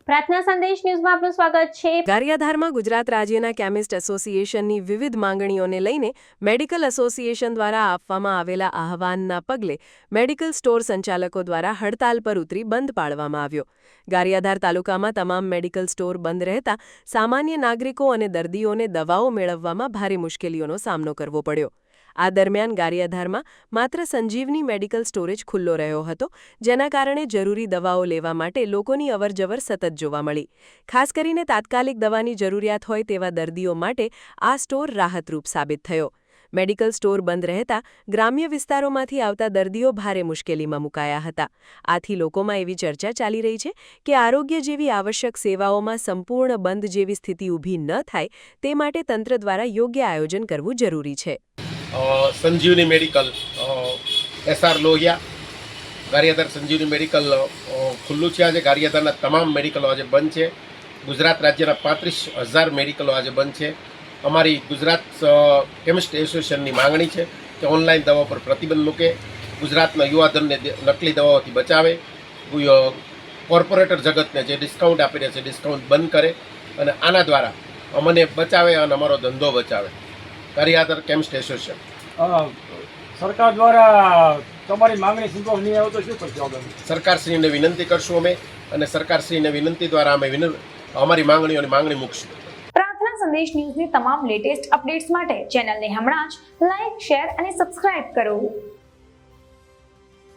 પ્રાર્થના સંદેશ ન્યૂઝમાં આપનું સ્વાગત છે। ગારિયાધારમાં ગુજરાત રાજ્યના કેમિસ્ટ એસોસિએશનની વિવિધ માંગણીઓને લઈને મેડિકલ એસોસિએશન દ્વારા આપવામાં આવેલા આહવાનના પગલે મેડિકલ સ્ટોર સંચાલકો દ્વારા હડતાલ પર ઉતરી બંધ પાળવામાં આવ્યો। ગારિયાધાર તાલુકામાં તમામ મેડિકલ સ્ટોર બંધ રહેતા સામાન્ય નાગરિકો અને દર્દીઓને દવાઓ મેળવવામાં ભારે મુશ્કેલીઓનો સામનો કરવો પડ્યો। આ દરમિયાન ગારિયાધારમાં માત્ર સંજીવની મેડિકલ સ્ટોરેજ ખુલ્લો રહ્યો હતો, જેના કારણે જરૂરી દવાઓ લેવા માટે લોકોની અવરજવર સતત જોવા મળી। ખાસ કરીને તાત્કાલિક દવાની જરૂરિયાત હોય તેવા દર્દીઓ માટે આ સ્ટોર રાહતરૂપ સાબિત થયો। મેડિકલ સ્ટોર બંધ રહેતા ગ્રામ્ય વિસ્તારોમાંથી આવતા દર્દીઓ ભારે મુશ્કેલીમાં મુકાયા હતા। આથી લોકોમાં એવી ચર્ચા ચાલી રહી છે કે આરોગ્ય જેવી આવશ્યક સેવાઓમાં સંપૂર્ણ બંધ જેવી સ્થિતિ ઊભી ન થાય તે માટે તંત્ર દ્વારા યોગ્ય આયોજન કરવું જરૂરી છે। સંજીવની મેડિકલ SR લોહિયા ગારિયાધાર સંજીવની મેડિકલ ખુલ્લું છે। આજે ગારિયાધારના તમામ મેડિકલો આજે બંધ છે। ગુજરાત રાજ્યના 35,000 મેડિકલો આજે બંધ છે। અમારી ગુજરાત કેમિસ્ટ એસોસિએશનની માંગણી છે કે ઓનલાઈન દવાઓ પર પ્રતિબંધ મૂકે, ગુજરાતના યુવાધનને નકલી દવાઓથી બચાવે, કોર્પોરેટર જગતને જે ડિસ્કાઉન્ટ આપી રહ્યા છે ડિસ્કાઉન્ટ બંધ કરે અને આના દ્વારા અમને બચાવે અને અમારો ધંધો બચાવે। ગારિયાધાર કેમિસ્ટ એસોસિએશન સરકાર દ્વારા તમારી માંગણી સંતોષ નહીં આવે તો શું કરશો? સરકારશ્રીને વિનંતી કરશું અમે અને સરકારશ્રીને વિનંતી દ્વારા અમે અમારી માંગણીઓની માંગણી મૂકશું। પ્રાર્થના સંદેશ ન્યૂઝની તમામ લેટેસ્ટ અપડેટ્સ માટે ચેનલને હમણાં જ લાઈક, શેર અને સબસ્ક્રાઇબ કરો।